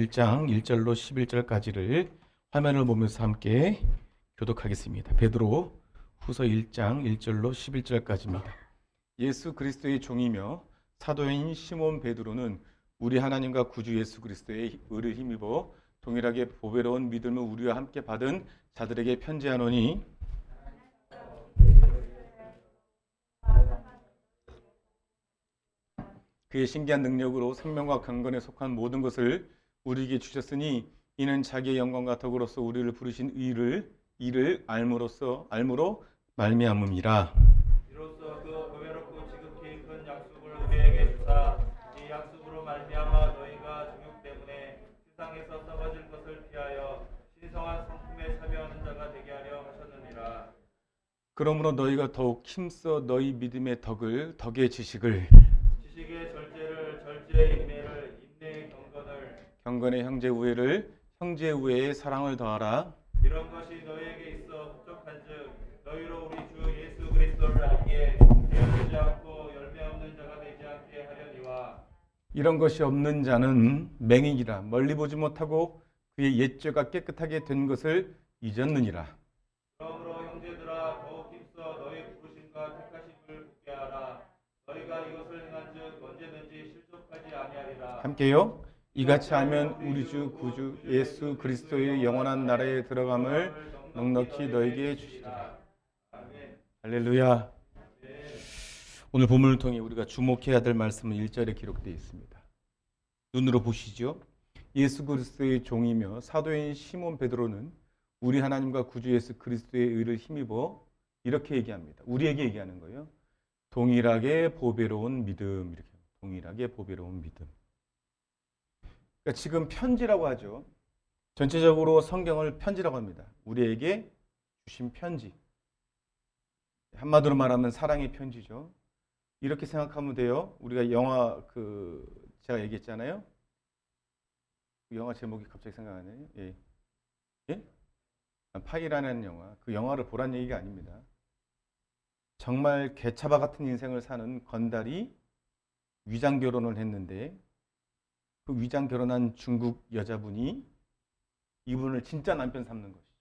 1장 1절로 11절까지를 화면을 보면서 함께 교독하겠습니다. 베드로 후서 1장 1절로 11절까지입니다. 예수 그리스도의 종이며 사도인 시몬 베드로는 우리 하나님과 구주 예수 그리스도의 의를 힘입어 동일하게 보배로운 믿음을 우리와 함께 받은 자들에게 편지하노니, 그의 신기한 능력으로 생명과 경건에 속한 모든 것을 우리에게 주셨으니 이는 자기의 영광과 덕으로서 우리를 부르신 이를 알므로 말미암음이라. 이로써 그 보배롭고 지극히 큰 약속을 우리에게 주사 이 약속으로 말미암아 너희가 정욕 때문에 세상에서 썩어질 것을 피하여 신성한 성품에 참여하는 자가 되게 하려 하셨느니라. 그러므로 너희가 더욱 힘써 너희 믿음의 덕의 지식의 절제를, 절제의 인내를, 인내의 경건의 형제 우애의 사랑을 더하라. 이런 것이 너희에게 있어 부족한즉 너희로 우리 주 예수 그리스도를 알기에 되어지지 않고 열매 없는 자가 되지 않게 하려니와. 이런 것이 없는 자는 맹인이라 멀리 보지 못하고 그의 옛죄가 깨끗하게 된 것을 잊었느니라. 그러므로 형제들아 더욱 힘써 너희 부르심과 택하심을 굳게 하라. 너희가 이것을 행한즉 언제든지 실족하지 아니하리라. 함께요. 이같이 하면 우리 주 구주 예수 그리스도의 영원한 나라에 들어감을 넉넉히 너에게 주시리라. 할렐루야. 오늘 본문을 통해 우리가 주목해야 될 말씀은 1절에 기록되어 있습니다. 눈으로 보시죠. 예수 그리스도의 종이며 사도인 시몬 베드로는 우리 하나님과 구주 예수 그리스도의 의를 힘입어 이렇게 얘기합니다. 우리에게 얘기하는 거예요. 동일하게 보배로운 믿음. 이렇게 동일하게 보배로운 믿음. 그러니까 지금 편지라고 하죠. 전체적으로 성경을 편지라고 합니다. 우리에게 주신 편지. 한마디로 말하면 사랑의 편지죠. 이렇게 생각하면 돼요. 우리가 영화 제가 얘기했잖아요. 영화 제목이 갑자기 생각나네요. 예. 예? 파이라는 영화. 그 영화를 보란 얘기가 아닙니다. 정말 개차바 같은 인생을 사는 건달이 위장 결혼을 했는데 그 위장 결혼한 중국 여자분이 이분을 진짜 남편 삼는 것이죠.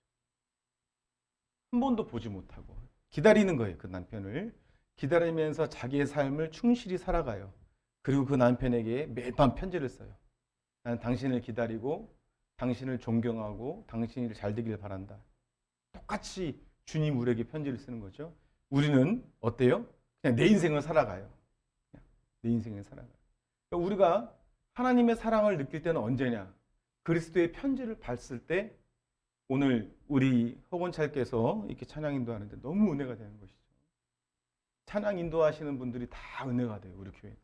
한 번도 보지 못하고 기다리는 거예요. 그 남편을 기다리면서 자기의 삶을 충실히 살아가요. 그리고 그 남편에게 매일 밤 편지를 써요. 나는 당신을 기다리고 당신을 존경하고 당신이 잘 되길 바란다. 똑같이 주님 우리에게 편지를 쓰는 거죠. 우리는 어때요? 그냥 내 인생을 살아가요. 내 인생을 살아가요. 그러니까 우리가 하나님의 사랑을 느낄 때는 언제냐? 그리스도의 편지를 봤을 때 오늘 우리 허곤찰께서 이렇게 찬양 인도하는데 너무 은혜가 되는 것이죠. 찬양 인도하시는 분들이 다 은혜가 돼요. 우리 교회들.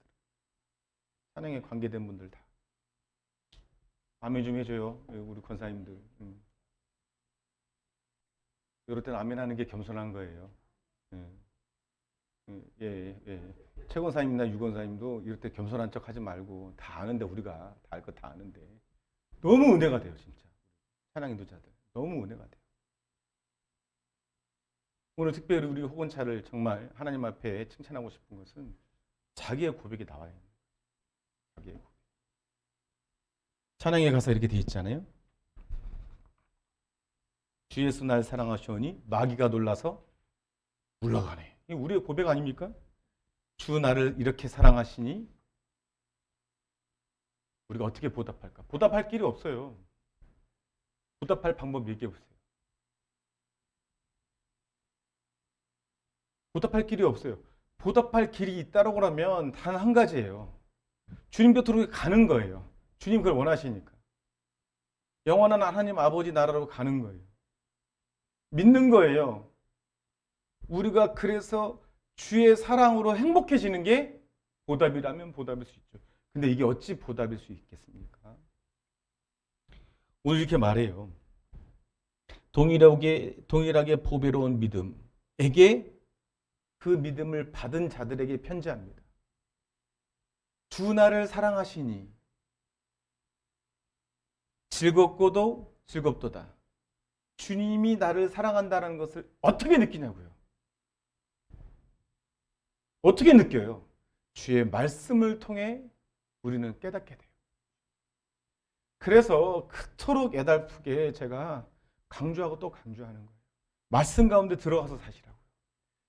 찬양에 관계된 분들 다. 아멘 좀 해줘요. 우리 권사님들. 이럴 때는 아멘 하는 게 겸손한 거예요. 예. 최권사님이나 유권사님도 이럴 때 겸손한 척 하지 말고 다 아는데 우리가 다 알 거 다 아는데 너무 은혜가 돼요. 진짜. 찬양 인도자들. 너무 은혜가 돼요. 오늘 특별히 우리 호곤차를 정말 하나님 앞에 칭찬하고 싶은 것은 자기의 고백이 나와요. 자기의 고백. 찬양에 가서 이렇게 돼 있잖아요. 주 예수 날 사랑하시오니 마귀가 놀라서 물러가네. 이게 우리의 고백 아닙니까? 주 나를 이렇게 사랑하시니 우리가 어떻게 보답할까? 보답할 길이 없어요. 보답할 방법 얘기해 보세요. 보답할 길이 없어요. 보답할 길이 있다고 하면 단 한 가지예요. 주님 곁으로 가는 거예요. 주님 그걸 원하시니까. 영원한 하나님 아버지 나라로 가는 거예요. 믿는 거예요. 우리가 그래서 주의 사랑으로 행복해지는 게 보답이라면 보답일 수 있죠. 근데 이게 어찌 보답일 수 있겠습니까? 오늘 이렇게 말해요. 동일하게 보배로운 믿음에게 그 믿음을 받은 자들에게 편지합니다. 주 나를 사랑하시니 즐겁고도 즐겁도다. 주님이 나를 사랑한다는 것을 어떻게 느끼냐고요. 어떻게 느껴요? 주의 말씀을 통해 우리는 깨닫게 돼요. 그래서 그토록 애달프게 제가 강조하고 또 강조하는 거예요. 말씀 가운데 들어가서 사시라고요.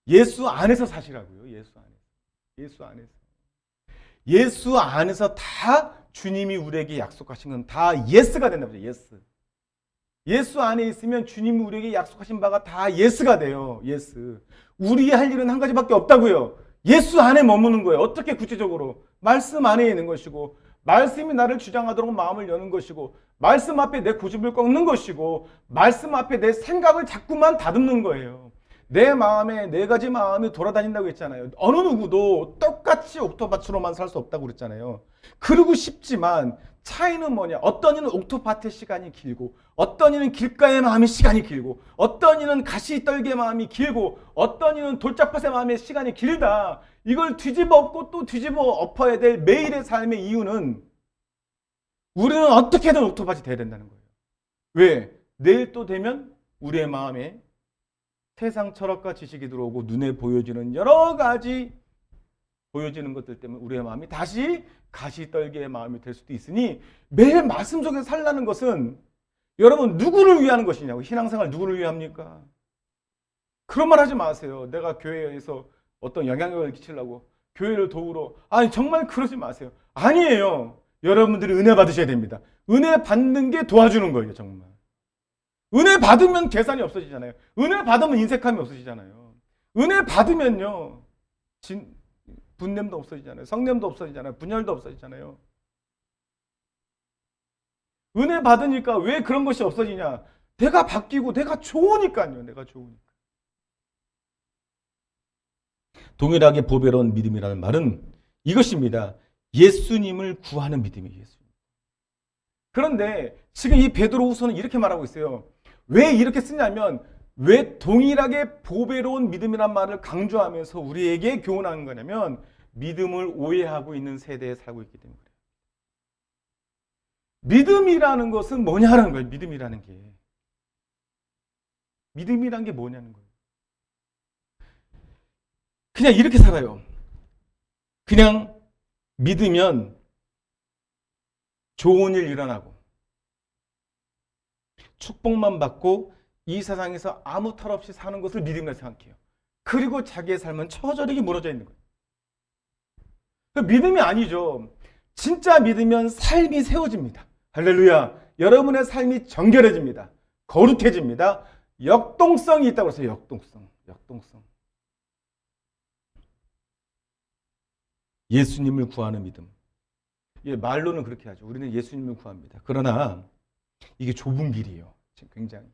예수 안에서 사시라고요. 예수 안에서. 예수 안에서. 예수 안에서 다 주님이 우리에게 약속하신 건 다 예스가 된다고 해요. 예스. 예수 안에 있으면 주님이 우리에게 약속하신 바가 다 예스가 돼요. 예스. 우리 할 일은 한 가지밖에 없다고요. 예수 안에 머무는 거예요. 어떻게 구체적으로? 말씀 안에 있는 것이고, 말씀이 나를 주장하도록 마음을 여는 것이고, 말씀 앞에 내 고집을 꺾는 것이고, 말씀 앞에 내 생각을 자꾸만 다듬는 거예요. 내 마음에 네 가지 마음이 돌아다닌다고 했잖아요. 어느 누구도 똑같이 옥토밭으로만 살 수 없다고 그랬잖아요. 그러고 싶지만 차이는 뭐냐? 어떤 이는 옥토밭의 시간이 길고, 어떤 이는 길가의 마음의 시간이 길고, 어떤 이는 가시떨기의 마음이 길고, 어떤 이는 돌짝밭의 마음의 시간이 길다. 이걸 뒤집어 엎고 또 뒤집어 엎어야 될 매일의 삶의 이유는 우리는 어떻게든 옥토밭이 돼야 된다는 거예요. 왜? 내일 또 되면 우리의 마음에 세상 철학과 지식이 들어오고 눈에 보여지는 여러 가지 보여지는 것들 때문에 우리의 마음이 다시 가시떨기의 마음이 될 수도 있으니 매일 말씀 속에 살라는 것은 여러분 누구를 위하는 것이냐고. 신앙생활 누구를 위합니까? 그런 말 하지 마세요. 내가 교회에서 어떤 영향력을 끼치려고 교회를 도우러. 아니 정말 그러지 마세요. 아니에요. 여러분들이 은혜 받으셔야 됩니다. 은혜 받는 게 도와주는 거예요. 정말. 은혜 받으면 계산이 없어지잖아요. 은혜 받으면 인색함이 없어지잖아요. 은혜 받으면요. 분냄도 없어지잖아요. 성냄도 없어지잖아요. 분열도 없어지잖아요. 은혜 받으니까 왜 그런 것이 없어지냐? 내가 바뀌고 내가 좋으니까요. 내가 좋으니까. 동일하게 보배로운 믿음이라는 말은 이것입니다. 예수님을 구하는 믿음이에요. 예수님. 그런데 지금 이 베드로후서는 이렇게 말하고 있어요. 왜 이렇게 쓰냐면 왜 동일하게 보배로운 믿음이란 말을 강조하면서 우리에게 교훈하는 거냐면 믿음을 오해하고 있는 세대에 살고 있기 때문에 그래요. 믿음이라는 것은 뭐냐는 거예요. 믿음이라는 게. 믿음이란 게 뭐냐는 거예요. 그냥 이렇게 살아요. 그냥 믿으면 좋은 일 일어나고 축복만 받고 이 세상에서 아무 탈 없이 사는 것을 믿음이라고 생각해요. 그리고 자기의 삶은 처절하게 무너져 있는 거예요. 믿음이 아니죠. 진짜 믿으면 삶이 세워집니다. 할렐루야. 여러분의 삶이 정결해집니다. 거룩해집니다. 역동성이 있다고 해서 역동성. 예수님을 구하는 믿음. 예, 말로는 그렇게 하죠. 우리는 예수님을 구합니다. 그러나 이게 좁은 길이에요. 굉장히.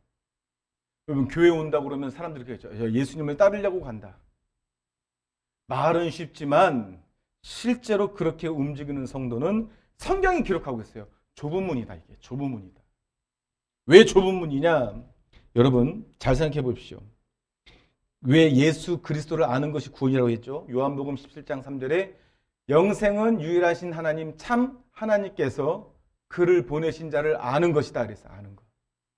여러분 교회 온다고 그러면 사람들이 그러죠. 예수님을 따르려고 간다. 말은 쉽지만 실제로 그렇게 움직이는 성도는 성경이 기록하고 있어요. 좁은 문이다. 이게 좁은 문이다. 왜 좁은 문이냐? 여러분 잘 생각해 보십시오. 왜 예수 그리스도를 아는 것이 구원이라고 했죠? 요한복음 17장 3절에 영생은 유일하신 하나님 참 하나님께서 그를 보내신 자를 아는 것이다. 그래서 아는 것.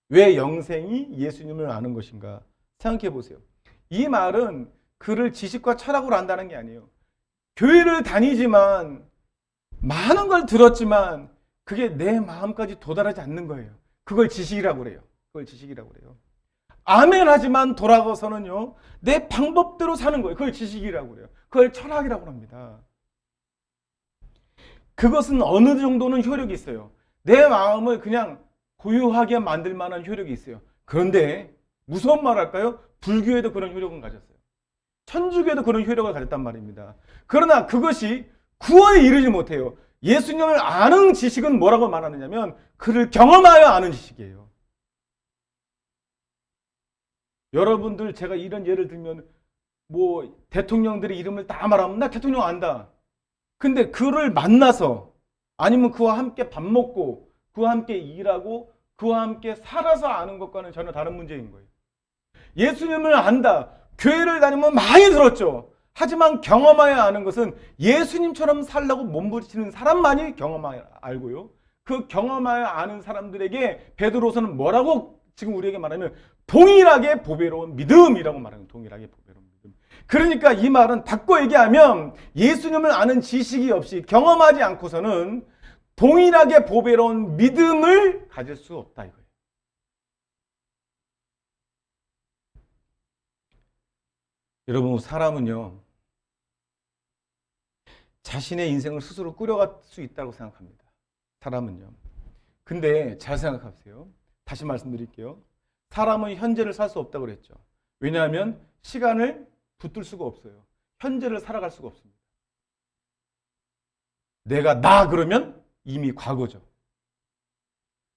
왜 영생이 예수님을 아는 것인가? 생각해 보세요. 이 말은 그를 지식과 철학으로 안다는 게 아니에요. 교회를 다니지만 많은 걸 들었지만 그게 내 마음까지 도달하지 않는 거예요. 그걸 지식이라고 그래요. 그걸 지식이라고 그래요. 아멘 하지만 돌아가서는요. 내 방법대로 사는 거예요. 그걸 지식이라고 그래요. 그걸 철학이라고 합니다. 그것은 어느 정도는 효력이 있어요. 내 마음을 그냥 고요하게 만들 만한 효력이 있어요. 그런데 무서운 말 할까요? 불교에도 그런 효력은 가졌어요. 천주교에도 그런 효력을 가졌단 말입니다. 그러나 그것이 구원에 이르지 못해요. 예수님을 아는 지식은 뭐라고 말하느냐면 그를 경험하여 아는 지식이에요. 여러분들 제가 이런 예를 들면 뭐 대통령들의 이름을 다 말하면 나 대통령 안다. 근데 그를 만나서 아니면 그와 함께 밥 먹고 그와 함께 일하고 그와 함께 살아서 아는 것과는 전혀 다른 문제인 거예요. 예수님을 안다. 교회를 다니면 많이 들었죠. 하지만 경험하여 아는 것은 예수님처럼 살라고 몸부림치는 사람만이 경험하여 알고요. 그 경험하여 아는 사람들에게 베드로서는 뭐라고 지금 우리에게 말하면 동일하게 보배로운 믿음이라고 말하는 동일하게 보배로운 믿음. 그러니까 이 말은 바꿔 얘기하면 예수님을 아는 지식이 없이 경험하지 않고서는 동일하게 보배로운 믿음을 가질 수 없다 이거예요. 여러분, 사람은요 자신의 인생을 스스로 꾸려갈 수 있다고 생각합니다. 사람은요. 근데 잘 생각하세요. 다시 말씀드릴게요. 사람은 현재를 살 수 없다고 그랬죠. 왜냐하면 시간을 붙들 수가 없어요. 현재를 살아갈 수가 없습니다. 내가 나 그러면 이미 과거죠.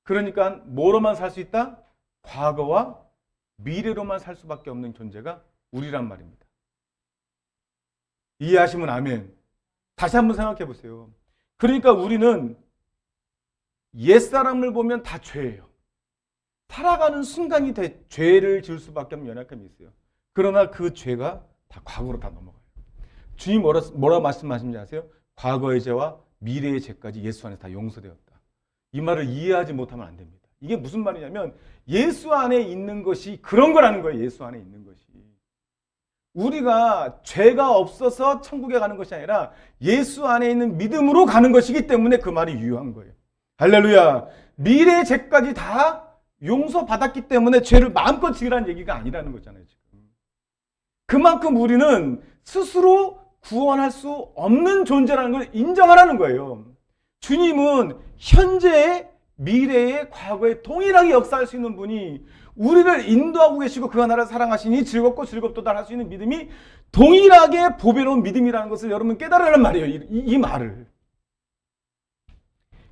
그러니까 뭐로만 살 수 있다? 과거와 미래로만 살 수밖에 없는 존재가 우리란 말입니다. 이해하시면 아멘. 다시 한번 생각해 보세요. 그러니까 우리는 옛사람을 보면 다 죄예요. 살아가는 순간이 죄를 지을 수밖에 없는 연약함이 있어요. 그러나 그 죄가 다 과거로 다 넘어가요. 주님 뭐라 말씀하시는지 아세요? 과거의 죄와 미래의 죄까지 예수 안에서 다 용서되었다. 이 말을 이해하지 못하면 안 됩니다. 이게 무슨 말이냐면 예수 안에 있는 것이 그런 거라는 거예요. 예수 안에 있는 것이. 우리가 죄가 없어서 천국에 가는 것이 아니라 예수 안에 있는 믿음으로 가는 것이기 때문에 그 말이 유효한 거예요. 할렐루야. 미래의 죄까지 다 용서받았기 때문에 죄를 마음껏 지으라는 얘기가 아니라는 거잖아요. 지금. 그만큼 우리는 스스로 구원할 수 없는 존재라는 걸 인정하라는 거예요. 주님은 현재의, 미래의, 과거에 동일하게 역사할 수 있는 분이 우리를 인도하고 계시고 그가 나를 사랑하시니 즐겁고 즐겁도다 할 수 있는 믿음이 동일하게 보배로운 믿음이라는 것을 여러분 깨달으란 말이에요. 이 말을.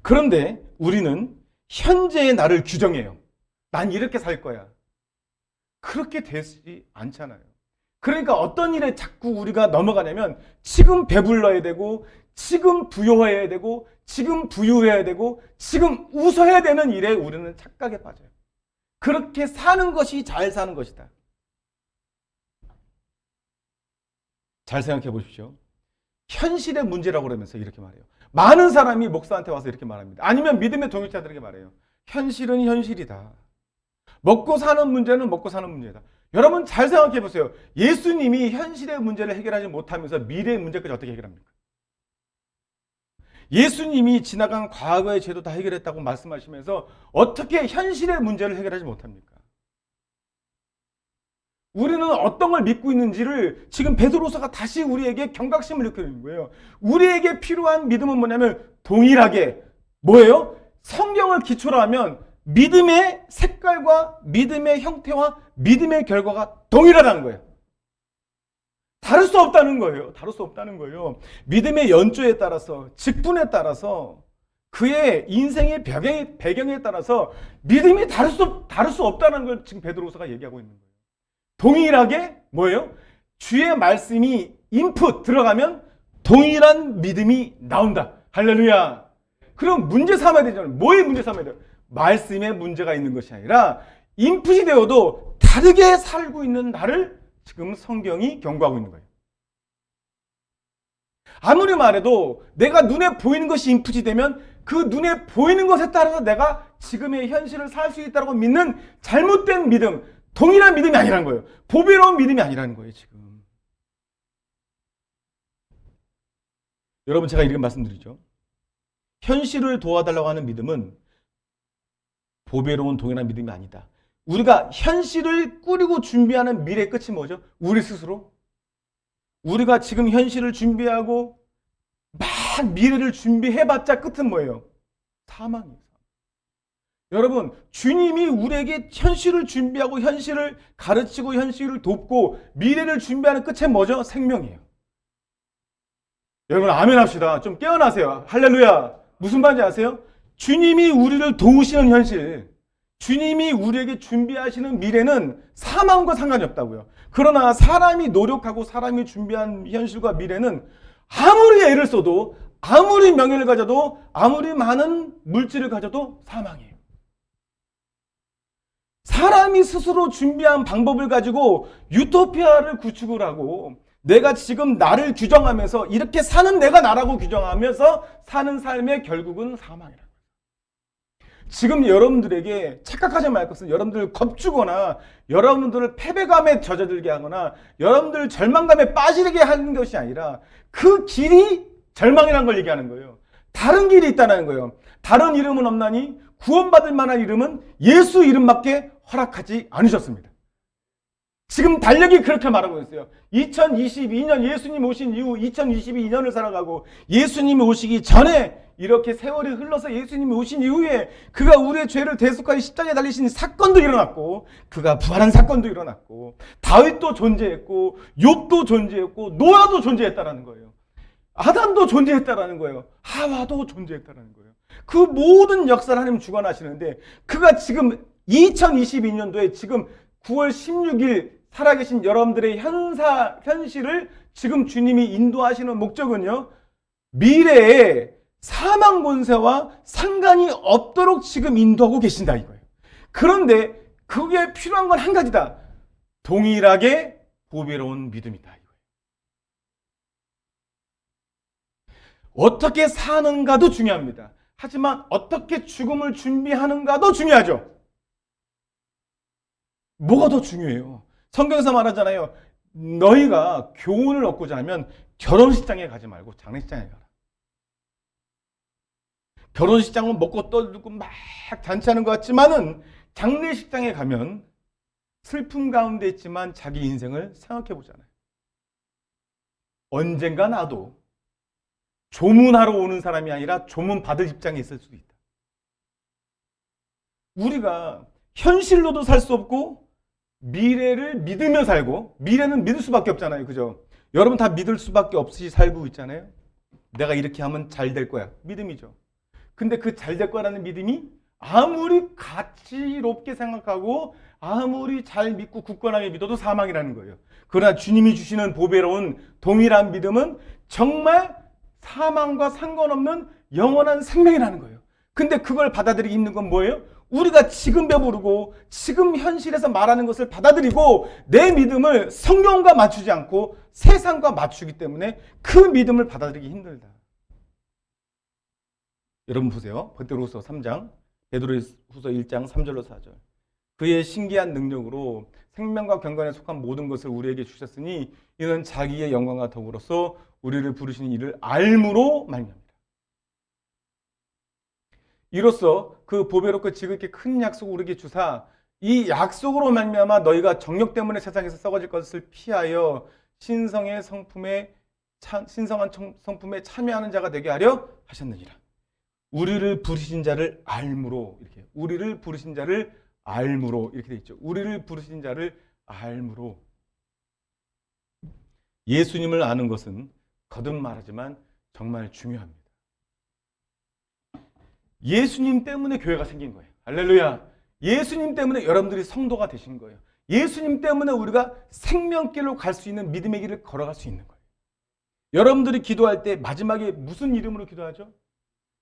그런데 우리는 현재의 나를 규정해요. 난 이렇게 살 거야. 그렇게 되지 않잖아요. 그러니까 어떤 일에 자꾸 우리가 넘어가냐면 지금 배불러야 되고 지금 부요해야 되고 지금 부유해야 되고 지금 웃어야 되는 일에 우리는 착각에 빠져요. 그렇게 사는 것이 잘 사는 것이다. 잘 생각해 보십시오. 현실의 문제라고 그러면서 이렇게 말해요. 많은 사람이 목사한테 와서 이렇게 말합니다. 아니면 믿음의 동역자들에게 말해요. 현실은 현실이다. 먹고 사는 문제는 먹고 사는 문제다. 여러분 잘 생각해 보세요. 예수님이 현실의 문제를 해결하지 못하면서 미래의 문제까지 어떻게 해결합니까? 예수님이 지나간 과거의 죄도 다 해결했다고 말씀하시면서 어떻게 현실의 문제를 해결하지 못합니까? 우리는 어떤 걸 믿고 있는지를 지금 베드로서가 다시 우리에게 경각심을 느끼는 거예요. 우리에게 필요한 믿음은 뭐냐면 동일하게 뭐예요? 성경을 기초로 하면 믿음의 색깔과 믿음의 형태와 믿음의 결과가 동일하다는 거예요. 다를 수 없다는 거예요. 다를 수 없다는 거예요. 믿음의 연조에 따라서, 직분에 따라서, 그의 인생의 배경에 따라서 믿음이 다를 수 없다는 걸 지금 베드로서가 얘기하고 있는 거예요. 동일하게 뭐예요? 주의 말씀이 인풋 들어가면 동일한 믿음이 나온다. 할렐루야. 그럼 문제 삼아야 되잖아요. 뭐의 문제 삼아야 돼요? 말씀에 문제가 있는 것이 아니라 인풋이 되어도 다르게 살고 있는 나를 지금 성경이 경고하고 있는 거예요. 아무리 말해도 내가 눈에 보이는 것이 인풋이 되면 그 눈에 보이는 것에 따라서 내가 지금의 현실을 살 수 있다고 믿는 잘못된 믿음, 동일한 믿음이 아니라는 거예요. 보배로운 믿음이 아니라는 거예요, 지금. 여러분, 제가 이렇게 말씀드리죠. 현실을 도와달라고 하는 믿음은 보배로운 동일한 믿음이 아니다. 우리가 현실을 꾸리고 준비하는 미래의 끝이 뭐죠? 우리 스스로. 우리가 지금 현실을 준비하고 막 미래를 준비해봤자 끝은 뭐예요? 사망이에요. 여러분, 주님이 우리에게 현실을 준비하고 현실을 가르치고 현실을 돕고 미래를 준비하는 끝은 뭐죠? 생명이에요. 여러분 아멘 합시다. 좀 깨어나세요. 할렐루야. 무슨 말인지 아세요? 주님이 우리를 도우시는 현실, 주님이 우리에게 준비하시는 미래는 사망과 상관이 없다고요. 그러나 사람이 노력하고 사람이 준비한 현실과 미래는 아무리 애를 써도 아무리 명예를 가져도 아무리 많은 물질을 가져도 사망이에요. 사람이 스스로 준비한 방법을 가지고 유토피아를 구축을 하고 내가 지금 나를 규정하면서 이렇게 사는 내가 나라고 규정하면서 사는 삶의 결국은 사망이라. 지금 여러분들에게 착각하지 말 것은 여러분들 겁주거나 여러분들을 패배감에 젖어들게 하거나 여러분들 절망감에 빠지게 하는 것이 아니라 그 길이 절망이라는 걸 얘기하는 거예요. 다른 길이 있다는 거예요. 다른 이름은 없나니 구원받을 만한 이름은 예수 이름밖에 허락하지 않으셨습니다. 지금 달력이 그렇게 말하고 있어요. 2022년 예수님 오신 이후 2022년을 살아가고 예수님이 오시기 전에 이렇게 세월이 흘러서 예수님이 오신 이후에 그가 우리의 죄를 대속하여 십자가에 달리신 사건도 일어났고 그가 부활한 사건도 일어났고 다윗도 존재했고 욥도 존재했고 노아도 존재했다라는 거예요. 아담도 존재했다라는 거예요. 하와도 존재했다라는 거예요. 그 모든 역사를 하나님 주관하시는데 그가 지금 2022년도에 지금 9월 16일 살아계신 여러분들의 현실을 지금 주님이 인도하시는 목적은요, 미래에 사망 권세와 상관이 없도록 지금 인도하고 계신다 이거예요. 그런데 그게 필요한 건 한 가지다. 동일하게 보배로운 믿음이다 이거예요. 어떻게 사는가도 중요합니다. 하지만 어떻게 죽음을 준비하는가도 중요하죠. 뭐가 더 중요해요? 성경에서 말하잖아요. 너희가 교훈을 얻고자 하면 결혼식장에 가지 말고 장례식장에 가라. 결혼식장은 먹고 떠들고 막 잔치하는 것 같지만은 장례식장에 가면 슬픔 가운데 있지만 자기 인생을 생각해 보잖아요. 언젠가 나도 조문하러 오는 사람이 아니라 조문 받을 입장에 있을 수도 있다. 우리가 현실로도 살 수 없고 미래를 믿으며 살고, 미래는 믿을 수밖에 없잖아요. 그죠? 여러분 다 믿을 수밖에 없이 살고 있잖아요. 내가 이렇게 하면 잘 될 거야. 믿음이죠. 근데 그 잘 될 거라는 믿음이 아무리 가치롭게 생각하고 아무리 잘 믿고 굳건하게 믿어도 사망이라는 거예요. 그러나 주님이 주시는 보배로운 동일한 믿음은 정말 사망과 상관없는 영원한 생명이라는 거예요. 근데 그걸 받아들이기 힘든 건 뭐예요? 우리가 지금 배부르고 지금 현실에서 말하는 것을 받아들이고 내 믿음을 성경과 맞추지 않고 세상과 맞추기 때문에 그 믿음을 받아들이기 힘들다. 여러분 보세요. 베드로후서 3장, 베드로후서 1장 3절로 4절. 그의 신기한 능력으로 생명과 경건에 속한 모든 것을 우리에게 주셨으니 이는 자기의 영광과 더불어서 우리를 부르시는 이를 알므로 말미암니다. 이로써 그 보배롭고 지극히 큰 약속을 우리에게 주사 이 약속으로 말미암아 너희가 정욕 때문에 세상에서 썩어질 것을 피하여 신성한 성품에 참여하는 자가 되게 하려 하셨느니라. 우리를 부르신 자를 알므로 이렇게 우리를 부르신 자를 알므로 이렇게 돼 있죠. 우리를 부르신 자를 알므로. 예수님을 아는 것은 거듭 말하지만 정말 중요합니다. 예수님 때문에 교회가 생긴 거예요. 할렐루야. 예수님 때문에 여러분들이 성도가 되신 거예요. 예수님 때문에 우리가 생명길로 갈 수 있는 믿음의 길을 걸어갈 수 있는 거예요. 여러분들이 기도할 때 마지막에 무슨 이름으로 기도하죠?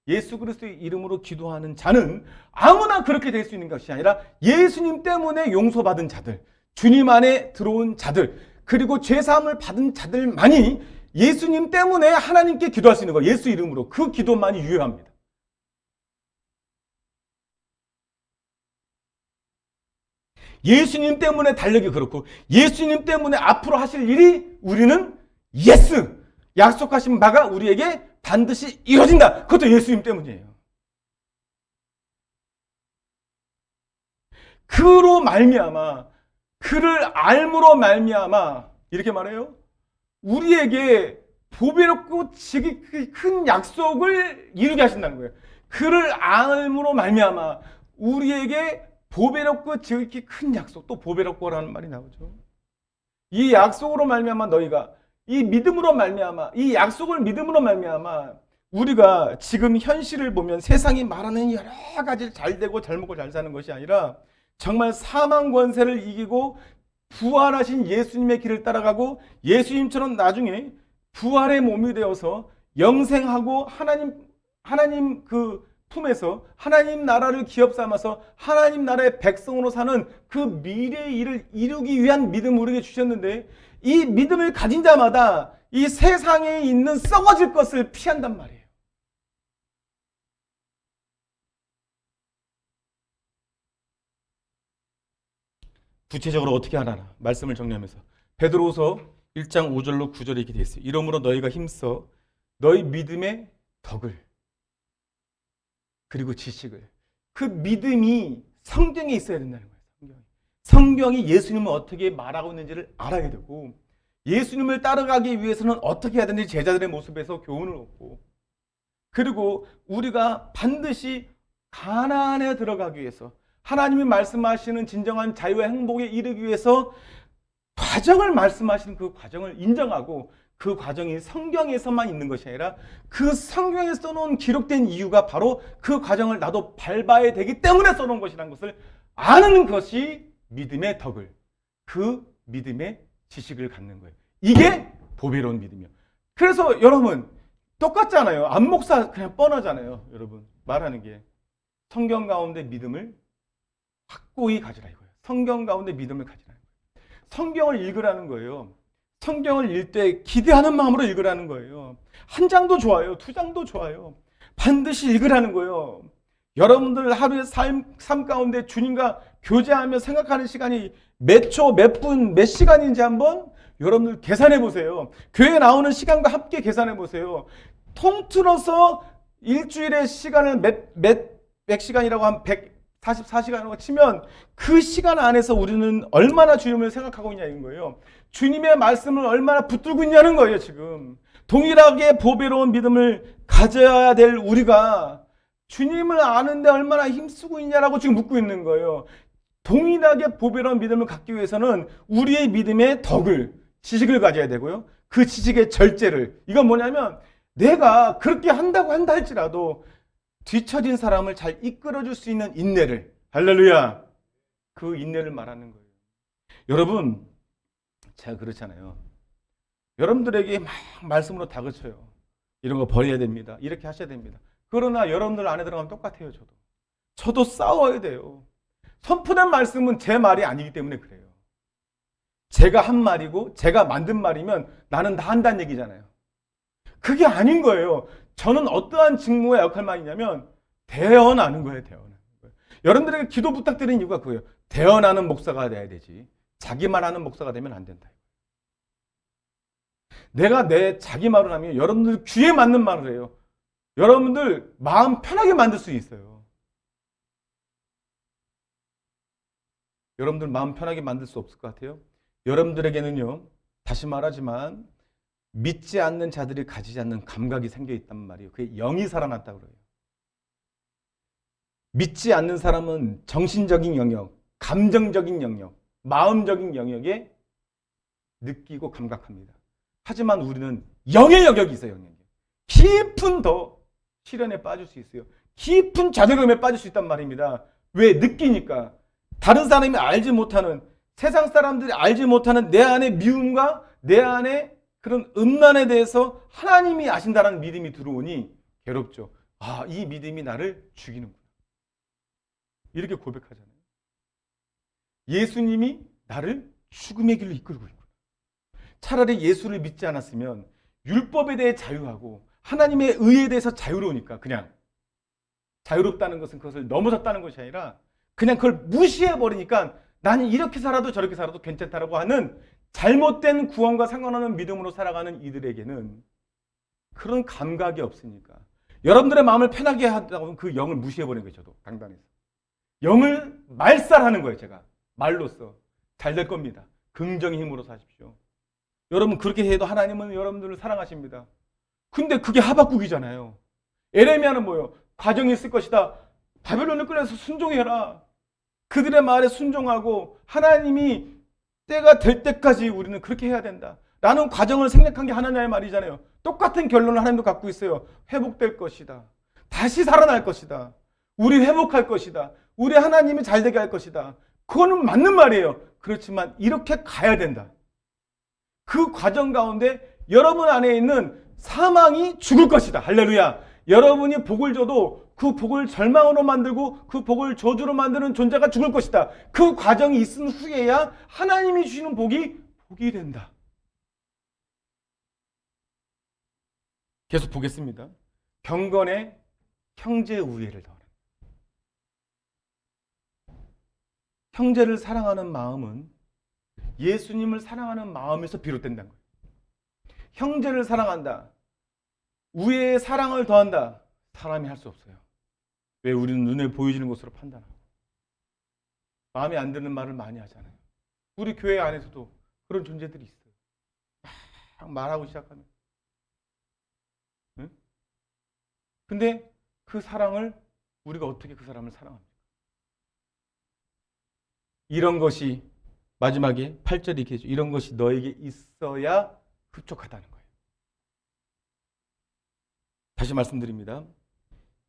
예수 그리스도의 이름으로 기도하는 자는 아무나 그렇게 될 수 있는 것이 아니라 예수님 때문에 용서받은 자들, 주님 안에 들어온 자들, 그리고 죄사함을 받은 자들만이 예수님 때문에 하나님께 기도할 수 있는 거예요. 예수 이름으로. 그 기도만이 유효합니다. 예수님 때문에 달력이 그렇고 예수님 때문에 앞으로 하실 일이 우리는 예스! 약속하신 바가 우리에게 반드시 이루어진다. 그것도 예수님 때문이에요. 그로 말미암아, 그를 알므로 말미암아 이렇게 말해요. 우리에게 보배롭고 지극히 큰 약속을 이루게 하신다는 거예요. 그를 알므로 말미암아 우리에게 보배롭고 지극히 큰 약속, 또 보배롭고라는 말이 나오죠. 이 약속으로 말미암아 너희가 이 믿음으로 말미암아 이 약속을 믿음으로 말미암아 우리가 지금 현실을 보면 세상이 말하는 여러 가지 잘 되고 잘 먹고 잘 사는 것이 아니라 정말 사망 권세를 이기고 부활하신 예수님의 길을 따라가고 예수님처럼 나중에 부활의 몸이 되어서 영생하고 하나님 그 품에서 하나님 나라를 기업 삼아서 하나님 나라의 백성으로 사는 그 미래의 일을 이루기 위한 믿음을 우리에게 주셨는데 이 믿음을 가진 자마다 이 세상에 있는 썩어질 것을 피한단 말이에요. 구체적으로 어떻게 하나 말씀을 정리하면서 베드로후서 1장 5절로 9절에 이렇게 되어 있어요. 이러므로 너희가 힘써 너희 믿음의 덕을 그리고 지식을. 그 믿음이 성경에 있어야 된다는 거예요. 성경이 예수님을 어떻게 말하고 있는지를 알아야 되고, 예수님을 따라가기 위해서는 어떻게 해야 되는지 제자들의 모습에서 교훈을 얻고, 그리고 우리가 반드시 가나안에 들어가기 위해서, 하나님이 말씀하시는 진정한 자유와 행복에 이르기 위해서 과정을 말씀하시는 그 과정을 인정하고, 그 과정이 성경에서만 있는 것이 아니라 그 성경에 써놓은 기록된 이유가 바로 그 과정을 나도 밟아야 되기 때문에 써놓은 것이라는 것을 아는 것이 믿음의 덕을, 그 믿음의 지식을 갖는 거예요. 이게 보배로운 믿음이에요. 그래서 여러분 똑같잖아요. 안목사 그냥 뻔하잖아요. 여러분 말하는 게 성경 가운데 믿음을 확고히 가지라 이거예요. 성경 가운데 믿음을 가지라 이거예요. 성경을 읽으라는 거예요. 성경을 읽을 때 기대하는 마음으로 읽으라는 거예요. 한 장도 좋아요. 두 장도 좋아요. 반드시 읽으라는 거예요. 여러분들 하루의 삶 가운데 주님과 교제하며 생각하는 시간이 몇 초, 몇 분, 몇 시간인지 한번 여러분들 계산해 보세요. 교회에 나오는 시간과 함께 계산해 보세요. 통틀어서 일주일의 시간을 몇 시간이라고 하면 144시간이라고 치면 그 시간 안에서 우리는 얼마나 주님을 생각하고 있냐는 거예요. 주님의 말씀을 얼마나 붙들고 있냐는 거예요. 지금 동일하게 보배로운 믿음을 가져야 될 우리가 주님을 아는데 얼마나 힘쓰고 있냐라고 지금 묻고 있는 거예요. 동일하게 보배로운 믿음을 갖기 위해서는 우리의 믿음의 덕을, 지식을 가져야 되고요. 그 지식의 절제를, 이건 뭐냐면 내가 그렇게 한다고 한다 할지라도 뒤처진 사람을 잘 이끌어줄 수 있는 인내를, 할렐루야, 그 인내를 말하는 거예요. 여러분 제가 그렇잖아요. 여러분들에게 막 말씀으로 다그쳐요. 이런 거 버려야 됩니다. 이렇게 하셔야 됩니다. 그러나 여러분들 안에 들어가면 똑같아요. 저도 싸워야 돼요. 선포된 말씀은 제 말이 아니기 때문에 그래요. 제가 한 말이고 제가 만든 말이면 나는 다 한다는 얘기잖아요. 그게 아닌 거예요. 저는 어떠한 직무와 역할만 있냐면 대언하는 거예요. 대언하는 거예요. 여러분들에게 기도 부탁드리는 이유가 그거예요. 대언하는 목사가 돼야 되지 자기 말하는 목사가 되면 안 된다. 내가 내 자기 말을 하면 여러분들 귀에 맞는 말을 해요. 여러분들 마음 편하게 만들 수 있어요. 여러분들 마음 편하게 만들 수 없을 것 같아요. 여러분들에게는요, 다시 말하지만 믿지 않는 자들이 가지지 않는 감각이 생겨 있단 말이에요. 그게 영이 살아났다고 그래요. 믿지 않는 사람은 정신적인 영역, 감정적인 영역, 마음적인 영역에 느끼고 감각합니다. 하지만 우리는 영의 영역이 있어요. 영의 영역. 깊은 더 시련에 빠질 수 있어요. 깊은 좌절감에 빠질 수 있단 말입니다. 왜? 느끼니까. 다른 사람이 알지 못하는, 세상 사람들이 알지 못하는 내 안의 미움과 내 안의 그런 음란에 대해서 하나님이 아신다는 믿음이 들어오니 괴롭죠. 아, 이 믿음이 나를 죽이는구나. 이렇게 고백하잖아요. 예수님이 나를 죽음의 길로 이끌고 있구나. 차라리 예수를 믿지 않았으면 율법에 대해 자유하고 하나님의 의에 대해서 자유로우니까, 그냥 자유롭다는 것은 그것을 넘어섰다는 것이 아니라 그냥 그걸 무시해버리니까 나는 이렇게 살아도 저렇게 살아도 괜찮다라고 하는 잘못된 구원과 상관없는 믿음으로 살아가는 이들에게는 그런 감각이 없으니까 여러분들의 마음을 편하게 하다고 하면 그 영을 무시해버리는 거예요. 저도 강단에서 영을 말살하는 거예요. 제가 말로써 잘 될 겁니다. 긍정의 힘으로 사십시오. 여러분 그렇게 해도 하나님은 여러분들을 사랑하십니다. 근데 그게 하박국이잖아요. 에레미야는 뭐예요? 과정이 있을 것이다. 바벨론을 끌어서 순종해라. 그들의 말에 순종하고 하나님이 때가 될 때까지 우리는 그렇게 해야 된다. 라는 과정을 생략한 게 하나님의 말이잖아요. 똑같은 결론을 하나님도 갖고 있어요. 회복될 것이다. 다시 살아날 것이다. 우리 회복할 것이다. 우리 하나님이 잘되게 할 것이다. 그거는 맞는 말이에요. 그렇지만 이렇게 가야 된다. 그 과정 가운데 여러분 안에 있는 사망이 죽을 것이다. 할렐루야. 여러분이 복을 줘도 그 복을 절망으로 만들고 그 복을 저주로 만드는 존재가 죽을 것이다. 그 과정이 있은 후에야 하나님이 주시는 복이 된다. 계속 보겠습니다. 경건에 형제 우애를 더하라. 형제를 사랑하는 마음은 예수님을 사랑하는 마음에서 비롯된다는 거예요. 형제를 사랑한다. 우애의 사랑을 더한다. 사람이 할 수 없어요. 왜 우리는 눈에 보여지는 것으로 판단하고 마음에 안 드는 말을 많이 하잖아요. 우리 교회 안에서도 그런 존재들이 있어요. 막 말하고 시작하면. 응? 근데 그 사랑을 우리가 어떻게 그 사람을 사랑합니까? 이런 것이 마지막에 8절이 이렇게 해줘. 이런 것이 너에게 있어야 흡족하다는 거예요. 다시 말씀드립니다.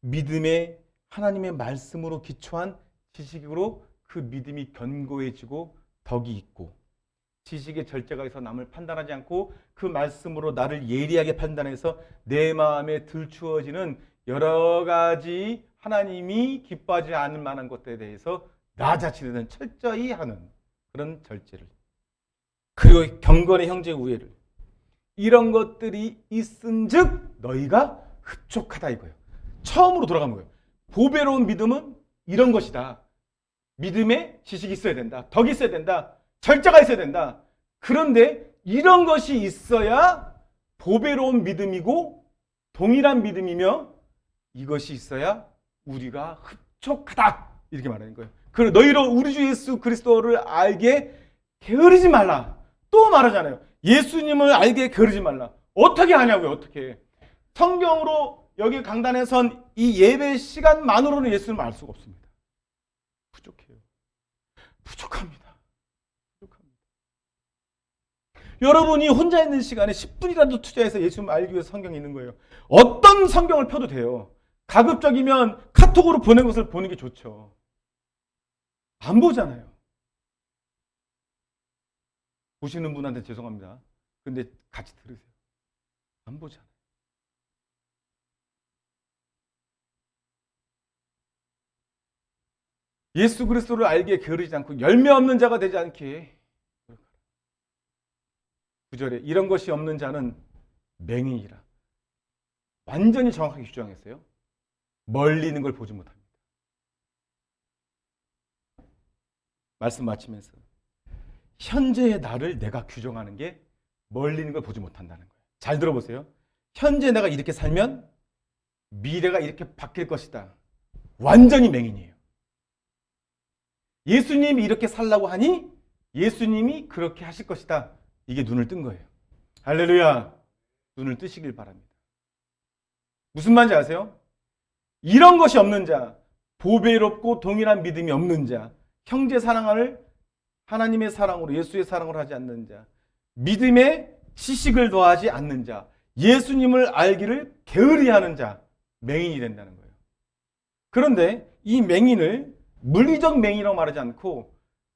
믿음의 하나님의 말씀으로 기초한 지식으로 그 믿음이 견고해지고 덕이 있고 지식의 절제가 있어 남을 판단하지 않고 그 말씀으로 나를 예리하게 판단해서 내 마음에 들추어지는 여러 가지 하나님이 기뻐하지 않을 만한 것들에 대해서 나 자신에는 철저히 하는 그런 절제를, 그리고 경건의 형제 우애를, 이런 것들이 있은즉 너희가 흡족하다 이거예요. 처음으로 돌아가는 거예요. 보배로운 믿음은 이런 것이다. 믿음에 지식이 있어야 된다. 덕이 있어야 된다. 절제가 있어야 된다. 그런데 이런 것이 있어야 보배로운 믿음이고 동일한 믿음이며 이것이 있어야 우리가 흡족하다. 이렇게 말하는 거예요. 그리고 너희로 우리 주 예수 그리스도를 알게 게으르지 말라. 또 말하잖아요. 예수님을 알게 게으르지 말라. 어떻게 하냐고요. 어떻게. 성경으로 여기 강단에 선 이 예배 시간만으로는 예수님을 알 수가 없습니다. 부족해요. 부족합니다. 부족합니다. 여러분이 혼자 있는 시간에 10분이라도 투자해서 예수님을 알기 위해서 성경이 있는 거예요. 어떤 성경을 펴도 돼요. 가급적이면 카톡으로 보낸 것을 보는 게 좋죠. 안 보잖아요. 보시는 분한테 죄송합니다. 근데 같이 들으세요. 안 보잖아요. 예수 그리스도를 알기에 게으르지 않고 열매 없는 자가 되지 않게. 9절에 이런 것이 없는 자는 맹인이라. 완전히 정확하게 규정했어요. 멀리 있는 걸 보지 못합니다. 말씀 마치면서 현재의 나를 내가 규정하는 게 멀리 있는 걸 보지 못한다는 거예요. 잘 들어보세요. 현재 내가 이렇게 살면 미래가 이렇게 바뀔 것이다. 완전히 맹인이에요. 예수님이 이렇게 살라고 하니 예수님이 그렇게 하실 것이다. 이게 눈을 뜬 거예요. 할렐루야. 눈을 뜨시길 바랍니다. 무슨 말인지 아세요? 이런 것이 없는 자, 보배롭고 동일한 믿음이 없는 자, 형제 사랑을 하나님의 사랑으로 예수의 사랑으로 하지 않는 자, 믿음에 지식을 더하지 않는 자, 예수님을 알기를 게으리하는 자, 맹인이 된다는 거예요. 그런데 이 맹인을 물리적 맹인이라고 말하지 않고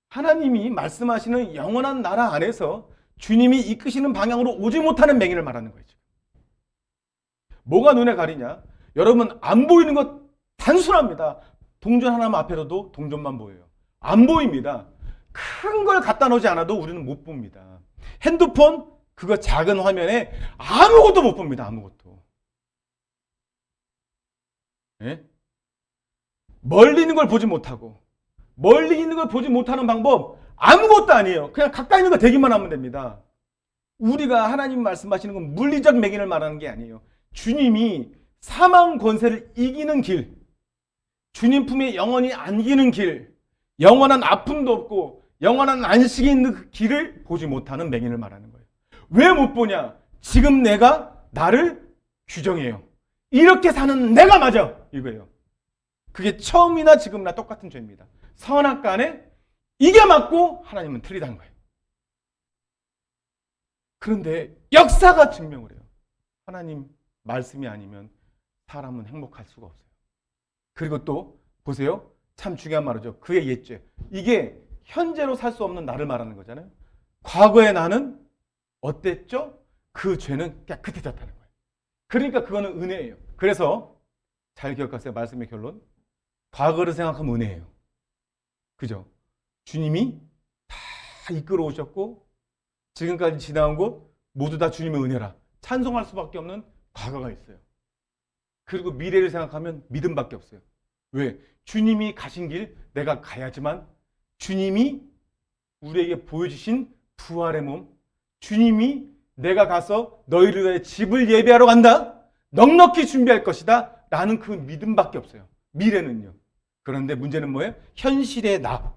하나님이 말씀하시는 영원한 나라 안에서 주님이 이끄시는 방향으로 오지 못하는 맹인을 말하는 거예요. 뭐가 눈에 가리냐? 여러분 안 보이는 것 단순합니다. 동전 하나만 앞에 둬도 동전만 보여요. 안 보입니다. 큰 걸 갖다 놓지 않아도 우리는 못 봅니다. 핸드폰 그거 작은 화면에 아무것도 못 봅니다. 아무것도. 예? 멀리 있는 걸 보지 못하고 멀리 있는 걸 보지 못하는 방법 아무것도 아니에요. 그냥 가까이 있는 거 대기만 하면 됩니다. 우리가 하나님 말씀하시는 건 물리적 맹인을 말하는 게 아니에요. 주님이 사망 권세를 이기는 길, 주님 품에 영원히 안기는 길, 영원한 아픔도 없고 영원한 안식이 있는 그 길을 보지 못하는 맹인을 말하는 거예요. 왜 못 보냐? 지금 내가 나를 규정해요. 이렇게 사는 내가 맞아. 이거예요. 그게 처음이나 지금이나 똑같은 죄입니다. 선악간에 이게 맞고 하나님은 틀리다는 거예요. 그런데 역사가 증명을 해요. 하나님 말씀이 아니면 사람은 행복할 수가 없어요. 그리고 또 보세요. 참 중요한 말이죠. 그의 옛죄. 이게 현재로 살 수 없는 나를 말하는 거잖아요. 과거의 나는 어땠죠? 그 죄는 깨끗해졌다는 거예요. 그러니까 그거는 은혜예요. 그래서 잘 기억하세요. 말씀의 결론. 과거를 생각하면 은혜예요. 그죠? 주님이 다 이끌어 오셨고 지금까지 지나온 곳 모두 다 주님의 은혜라 찬송할 수밖에 없는 과거가 있어요. 그리고 미래를 생각하면 믿음밖에 없어요. 왜? 주님이 가신 길 내가 가야지만 주님이 우리에게 보여주신 부활의 몸, 주님이 내가 가서 너희를 위해 집을 예배하러 간다. 넉넉히 준비할 것이다. 라는 그 믿음밖에 없어요. 미래는요. 그런데 문제는 뭐예요? 현실의 나.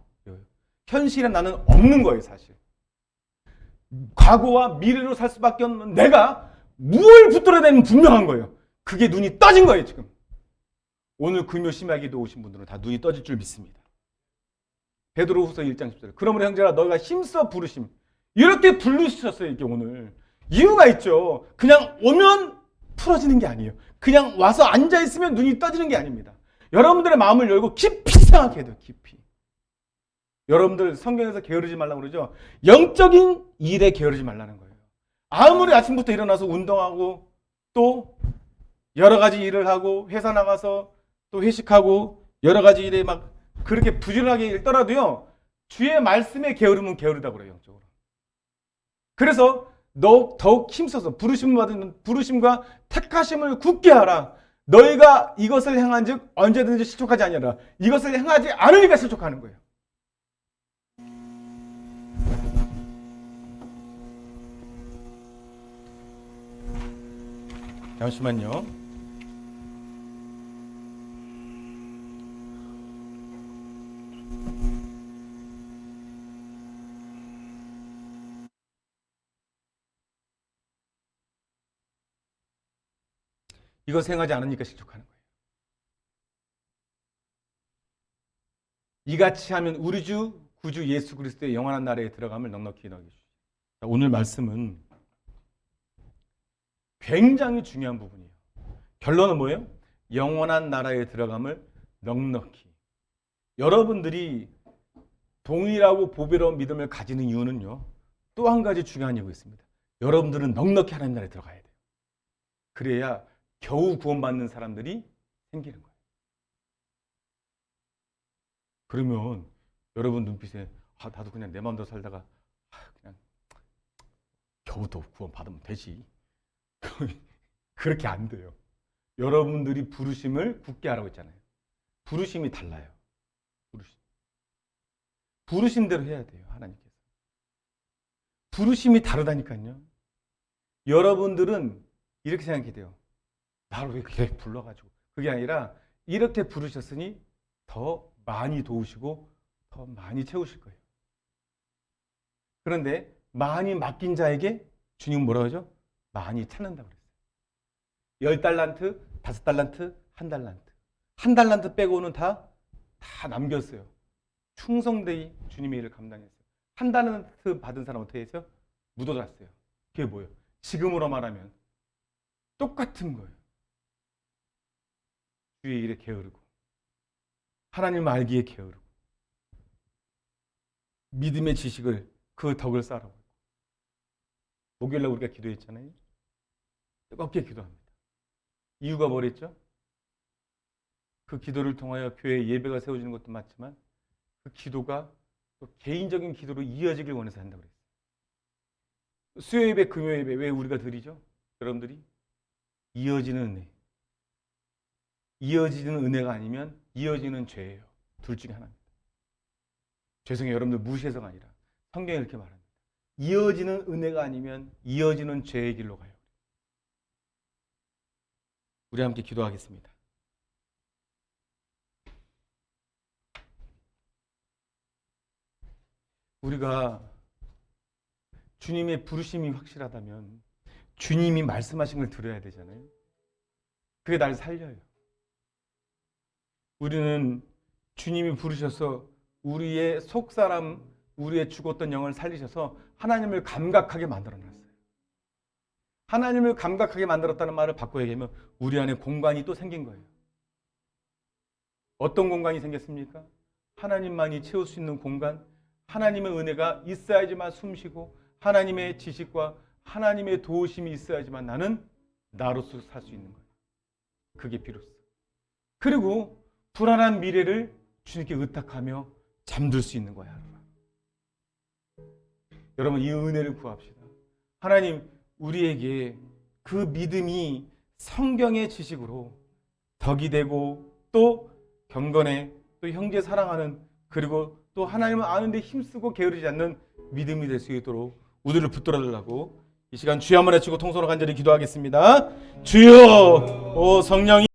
현실의 나는 없는 거예요, 사실. 과거와 미래로 살 수밖에 없는 내가 뭘 붙들어야 되는 분명한 거예요. 그게 눈이 떠진 거예요, 지금. 오늘 금요 심야기도 오신 분들은 다 눈이 떠질 줄 믿습니다. 베드로후서 1장 10절. 그러므로 형제라 너희가 힘써 부르심. 이렇게 부르셨어요, 이게 오늘. 이유가 있죠. 그냥 오면 풀어지는 게 아니에요. 그냥 와서 앉아있으면 눈이 떠지는 게 아닙니다. 여러분들의 마음을 열고 깊이 생각해야 돼요, 깊이. 여러분들 성경에서 게으르지 말라고 그러죠. 영적인 일에 게으르지 말라는 거예요. 아무리 아침부터 일어나서 운동하고 또 여러 가지 일을 하고 회사 나가서 또 회식하고 여러 가지 일에 막 그렇게 부지런하게 일더라도요. 주의 말씀에 게으르면 게으르다고 그래요, 영적으로. 그래서 더욱 힘써서 부르심과 택하심을 굳게 하라. 너희가 이것을 행한 즉 언제든지 실족하지 아니하라. 이것을 행하지 않으니까 실족하는 거예요. 잠시만요. 이것 행하지 않으니까 실족하는 거예요. 이같이 하면 우리 주 구주 예수 그리스도의 영원한 나라에 들어감을 넉넉히 넣어 주시오. 오늘 말씀은 굉장히 중요한 부분이에요. 결론은 뭐예요? 영원한 나라에 들어감을 넉넉히. 여러분들이 동일하고 보배로운 믿음을 가지는 이유는요. 또 한 가지 중요한 이유가 있습니다. 여러분들은 넉넉히 하나님 나라에 들어가야 돼요. 그래야 겨우 구원받는 사람들이 생기는 거예요. 그러면 여러분 눈빛에 나도 그냥 내 마음대로 살다가 그냥 겨우 더 구원받으면 되지. 그렇게 안 돼요. 여러분들이 부르심을 굳게 하라고 했잖아요. 부르심이 달라요. 부르심대로 해야 돼요. 하나님께서. 부르심이 다르다니까요. 여러분들은 이렇게 생각이 돼요. 나를 왜 이렇게 불러가지고. 그게 아니라 이렇게 부르셨으니 더 많이 도우시고 더 많이 채우실 거예요. 그런데 많이 맡긴 자에게 주님은 뭐라고 하죠? 많이 찾는다고 그랬어요. 10달란트, 5달란트, 1달란트. 1달란트 빼고는 다 남겼어요. 충성되이 주님의 일을 감당했어요. 1달란트 받은 사람 어떻게 했어요? 묻어놨어요. 그게 뭐예요? 지금으로 말하면 똑같은 거예요. 주의 일에 게으르고 하나님을 알기에 게으르고 믿음의 지식을 그 덕을 쌓으라고. 목요일날 우리가 기도했잖아요. 뜨겁게 기도합니다. 이유가 뭐랬죠? 그 기도를 통하여 교회 예배가 세워지는 것도 맞지만 그 기도가 또 개인적인 기도로 이어지길 원해서 한다고 그랬어요. 수요 예배, 금요 예배 왜 우리가 드리죠? 여러분들이 이어지는 은혜. 이어지는 은혜가 아니면 이어지는 죄예요. 둘 중에 하나입니다. 죄송해요. 여러분들 무시해서가 아니라 성경이 이렇게 말합니다. 이어지는 은혜가 아니면 이어지는 죄의 길로 가요. 우리 함께 기도하겠습니다. 우리가 주님의 부르심이 확실하다면 주님이 말씀하신 걸 들어야 되잖아요. 그게 날 살려요. 우리는 주님이 부르셔서 우리의 속사람, 우리의 죽었던 영을 살리셔서 하나님을 감각하게 만들어놨어요. 하나님을 감각하게 만들었다는 말을 바꿔 얘기하면 우리 안에 공간이 또 생긴 거예요. 어떤 공간이 생겼습니까? 하나님만이 채울 수 있는 공간, 하나님의 은혜가 있어야지만 숨쉬고 하나님의 지식과 하나님의 도우심이 있어야지만 나는 나로서 살 수 있는 거예요. 그게 비로소. 그리고 불안한 미래를 주님께 의탁하며 잠들 수 있는 거야. 여러분 이 은혜를 구합시다. 하나님 우리에게 그 믿음이 성경의 지식으로 덕이 되고 또 경건에 또 형제 사랑하는 그리고 또 하나님을 아는데 힘쓰고 게으르지 않는 믿음이 될 수 있도록 우리를 붙들어 달라고 이 시간 주여 한번 외치고 통성으로 간절히 기도하겠습니다. 주여 오 성령이